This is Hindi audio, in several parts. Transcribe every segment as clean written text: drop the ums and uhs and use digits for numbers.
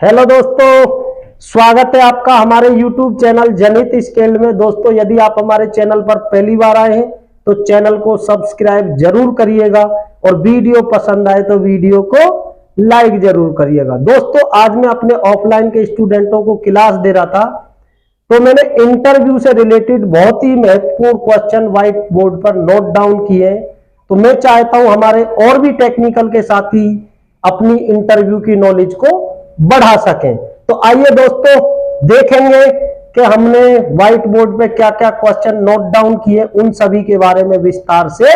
हेलो दोस्तों, स्वागत है आपका हमारे YouTube चैनल जनित स्केल में। दोस्तों, यदि आप हमारे चैनल पर पहली बार आए हैं तो चैनल को सब्सक्राइब जरूर करिएगा और वीडियो पसंद आए तो वीडियो को लाइक जरूर करिएगा। दोस्तों, आज मैं अपने ऑफलाइन के स्टूडेंटों को क्लास दे रहा था तो मैंने इंटरव्यू से रिलेटेड बहुत ही महत्वपूर्ण क्वेश्चन व्हाइट बोर्ड पर नोट डाउन किए हैं। तो मैं चाहता हूं हमारे और भी टेक्निकल के साथी अपनी इंटरव्यू की नॉलेज को बढ़ा सकें। तो आइए दोस्तों, देखेंगे कि हमने व्हाइट बोर्ड पे क्या क्या क्वेश्चन नोट डाउन किए, उन सभी के बारे में विस्तार से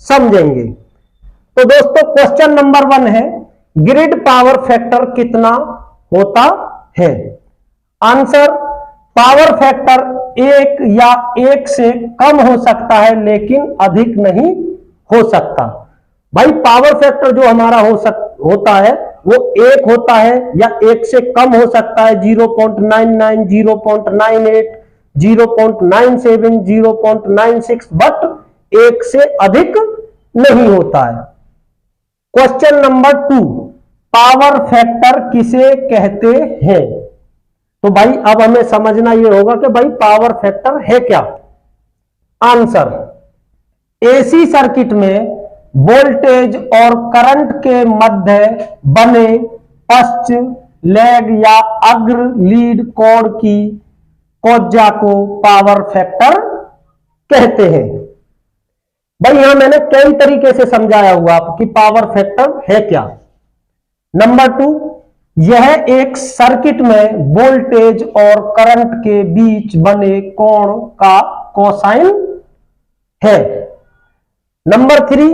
समझेंगे। तो दोस्तों, क्वेश्चन नंबर 1 है, ग्रिड पावर फैक्टर कितना होता है? आंसर, पावर फैक्टर 1 या 1 से कम हो सकता है लेकिन अधिक नहीं हो सकता। भाई, पावर फैक्टर जो हमारा होता है वो 1 होता है या 1 से कम हो सकता है। 0.99, 0.98, 0.97, 0.96, बट 1 से अधिक नहीं होता है। क्वेश्चन नंबर 2, पावर फैक्टर किसे कहते हैं? तो भाई अब हमें समझना यह होगा कि भाई पावर फैक्टर है क्या। आंसर, एसी सर्किट में वोल्टेज और करंट के मध्य बने पश्च, लैग या अग्र लीड कोण की कोज्जा को पावर फैक्टर कहते हैं। भाई यहां मैंने कई तरीके से समझाया हुआ आपकी पावर फैक्टर है क्या। नंबर 2, यह एक सर्किट में वोल्टेज और करंट के बीच बने कोण का कोसाइन है। नंबर 3,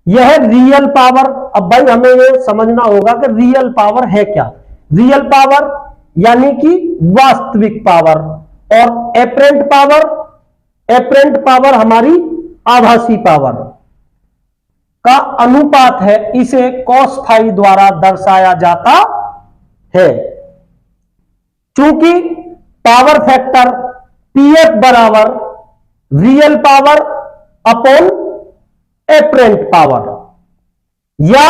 यह रियल पावर। अब भाई हमें यह समझना होगा कि रियल पावर है क्या। रियल पावर यानी कि वास्तविक पावर, और एपरेंट पावर हमारी आभासी पावर का अनुपात है, इसे कॉस फाई द्वारा दर्शाया जाता है। चूंकि पावर फैक्टर पीएफ बराबर real power upon apparent power, या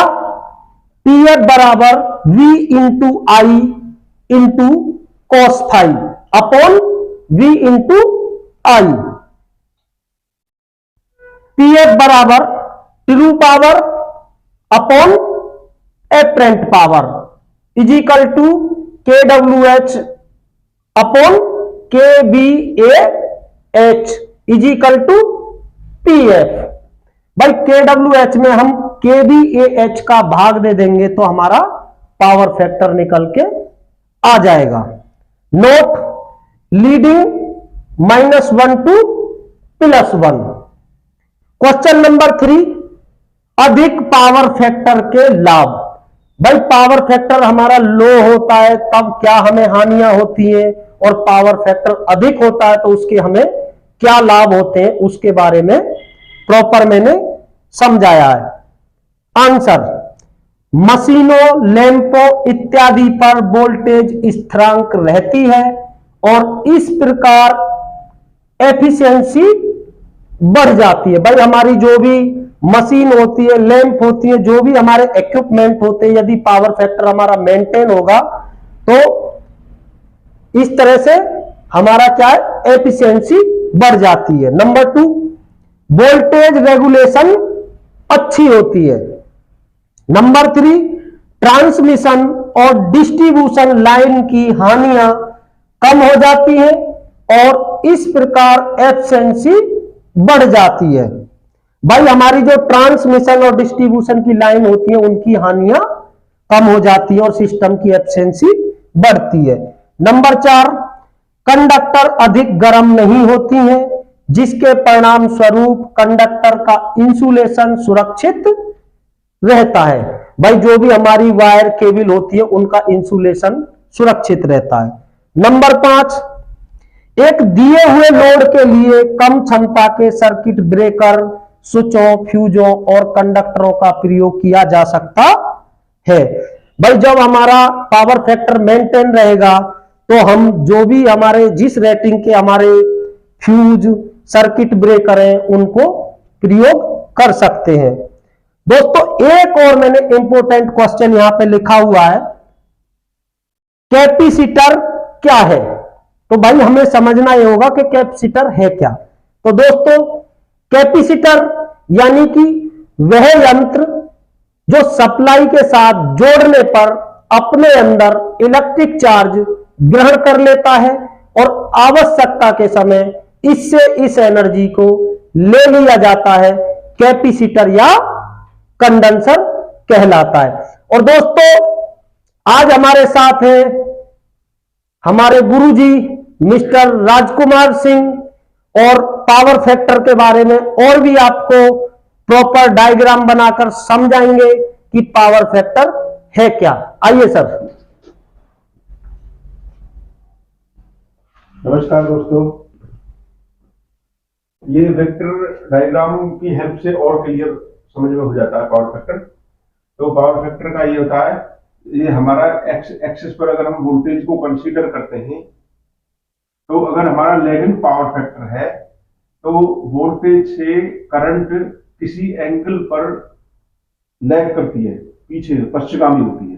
पीएफ बराबर V into I into cos phi upon V into I. PF बराबर true power upon apparent power is equal to KWH upon KVAH is equal to PF. भाई KWH में हम KVAH का भाग दे देंगे तो हमारा पावर फैक्टर निकल के आ जाएगा। Note, leading -1 to +1। Question number 3, अधिक पावर फैक्टर के लाभ। भाई पावर फैक्टर हमारा लो होता है तब क्या हमें हानियां होती है, और पावर फैक्टर अधिक होता है तो उसके हमें क्या लाभ होते हैं, उसके बारे में प्रॉपर मैंने समझाया है। आंसर, मशीनों, लैंपों इत्यादि पर वोल्टेज स्थिरांक रहती है और इस प्रकार एफिशिएंसी बढ़ जाती है। भाई हमारी जो भी मशीन होती है, लैंप होती है, जो भी हमारे इक्विपमेंट होते हैं, यदि पावर फैक्टर हमारा मेंटेन होगा तो इस तरह से हमारा क्या है, एफिशिएंसी बढ़ जाती है। नंबर 2, वोल्टेज रेगुलेशन अच्छी होती है। नंबर 3, ट्रांसमिशन और डिस्ट्रीब्यूशन लाइन की हानियां कम हो जाती है और इस प्रकार एफिशिएंसी बढ़ जाती है। भाई हमारी जो ट्रांसमिशन और डिस्ट्रीब्यूशन की लाइन होती है उनकी हानियां कम हो जाती है और सिस्टम की एफिशिएंसी बढ़ती है। नंबर 4, कंडक्टर अधिक गर्म नहीं होती हैं, जिसके परिणाम स्वरूप कंडक्टर का इंसुलेशन सुरक्षित रहता है। भाई जो भी हमारी वायर केबल होती है उनका इंसुलेशन सुरक्षित रहता है। नंबर 5, एक दिए हुए लोड के लिए कम क्षमता के सर्किट ब्रेकर, स्विचों, फ्यूजों और कंडक्टरों का प्रयोग किया जा सकता है। भाई जब हमारा पावर फैक्टर मेंटेन रहेगा तो हम जो भी हमारे जिस रेटिंग के हमारे फ्यूज, सर्किट ब्रेकर हैं उनको प्रयोग कर सकते हैं। दोस्तों, एक और मैंने इंपॉर्टेंट क्वेश्चन यहां पे लिखा हुआ है कैपेसिटर क्या है। तो भाई हमें समझना ये होगा कि कैपेसिटर है क्या। तो दोस्तों कैपेसिटर यानी कि वह यंत्र जो सप्लाई के साथ जोड़ने पर अपने अंदर इलेक्ट्रिक चार्ज ग्रहण कर लेता है और आवश्यकता के समय इससे इस एनर्जी को ले लिया जाता है, कैपेसिटर या कंडेंसर कहलाता है। और दोस्तों आज हमारे साथ है हमारे गुरुजी मिस्टर राजकुमार सिंह, और पावर फैक्टर के बारे में और भी आपको प्रॉपर डायग्राम बनाकर समझाएंगे कि पावर फैक्टर है क्या। आइए सर। नमस्कार दोस्तों, ये वेक्टर डायग्राम की हेल्प से और क्लियर समझ में हो जाता है पावर फैक्टर। तो पावर फैक्टर का ये होता है, ये हमारा एक्स एक्सिस पर अगर हम वोल्टेज को कंसीडर करते हैं तो अगर हमारा लैगिंग पावर फैक्टर है तो वोल्टेज से करंट किसी एंगल पर लैग करती है, पीछे पश्चिमगामी होती है,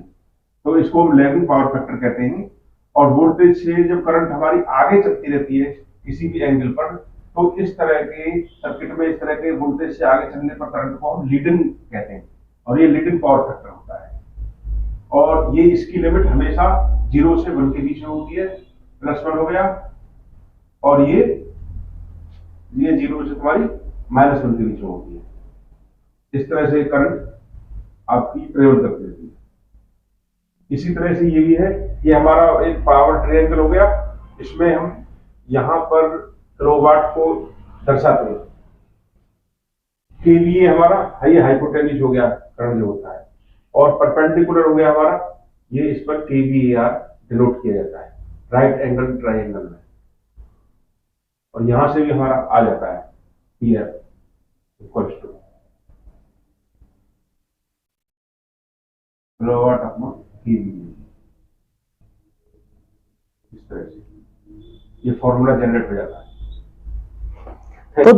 तो इसको हम लैगिंग पावर फैक्टर कहते हैं। और वोल्टेज से जब करंट हमारी आगे चलती रहती है किसी भी एंगल पर, तो इस तरह के सर्किट में इस तरह के वोल्टेज से आगे चलने पर करंट को हम लीडिंग कहते हैं, और ये लीडिंग पावर फैक्टर होता है। और ये इसकी लिमिट हमेशा 0 से 1 के बीच में होती है, +1 हो गया, और ये 0 से तुम्हारी -1 के बीच में होती है। इस तरह से करंट आपकी ट्रेवल करती रहती है। इसी तरह से ये भी है, ये हमारा एक पावर ट्रायंगल हो गया, इसमें हम यहां पर किलोवाट को दर्शाते हैं। केवीए हमारा ये हाइपोटेन्यूज हो गया करंट जो होता है, और परपेंडिकुलर हो गया हमारा, ये इस पर केवीएआर डिनोट किया जाता है राइट एंगल ट्रायंगल में। और यहां से भी हमारा आ जाता है PF equals to kilowatt upon KVA. इस तरह से ये फॉर्मूला जनरेट हो जाता है। तो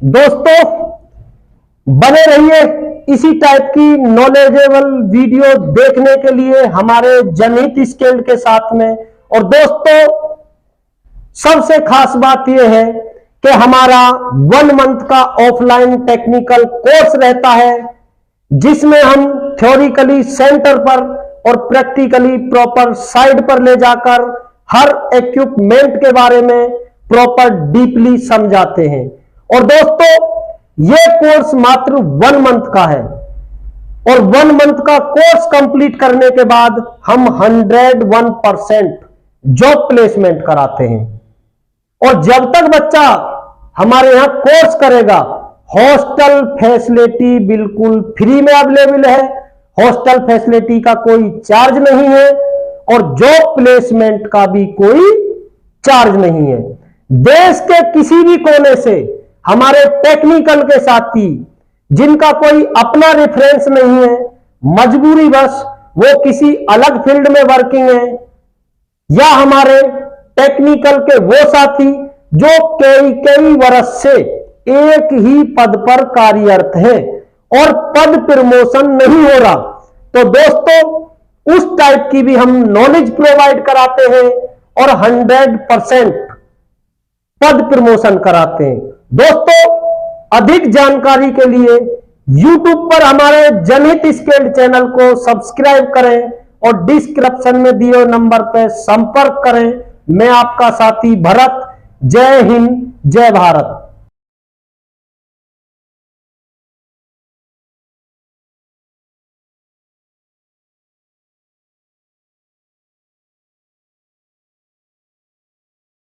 दोस्तों बने रहिए इसी टाइप की नॉलेजेबल वीडियो देखने के लिए हमारे जनहित स्किल्ड के साथ में। और दोस्तों सबसे खास बात यह है कि हमारा 1 मंथ का ऑफलाइन टेक्निकल कोर्स रहता है, जिसमें हम थ्योरिकली सेंटर पर और प्रैक्टिकली प्रॉपर साइड पर ले जाकर हर इक्विपमेंट के बारे में प्रॉपर डीपली समझाते हैं। और दोस्तों यह कोर्स मात्र 1 मंथ का है, और 1 मंथ का कोर्स कंप्लीट करने के बाद हम 101% जॉब प्लेसमेंट कराते हैं। और जब तक बच्चा हमारे यहां कोर्स करेगा, हॉस्टल फैसिलिटी बिल्कुल फ्री में अवेलेबल है, हॉस्टल फैसिलिटी का कोई चार्ज नहीं है, और जॉब प्लेसमेंट का भी कोई चार्ज नहीं है। देश के किसी भी कोने से हमारे टेक्निकल के साथी जिनका कोई अपना रेफरेंस नहीं है, मजबूरी बस वो किसी अलग फील्ड में वर्किंग है, या हमारे टेक्निकल के वो साथी जो कई वर्ष से एक ही पद पर कार्यरत है और पद प्रमोशन नहीं हो रहा, तो दोस्तों उस टाइप की भी हम नॉलेज प्रोवाइड कराते हैं और 100% पद प्रमोशन कराते हैं। दोस्तों अधिक जानकारी के लिए YouTube पर हमारे जनहित स्किल्ड चैनल को सब्सक्राइब करें और डिस्क्रिप्शन में दिए नंबर पर संपर्क करें। मैं आपका साथी भरत। जय हिंद, जय भारत।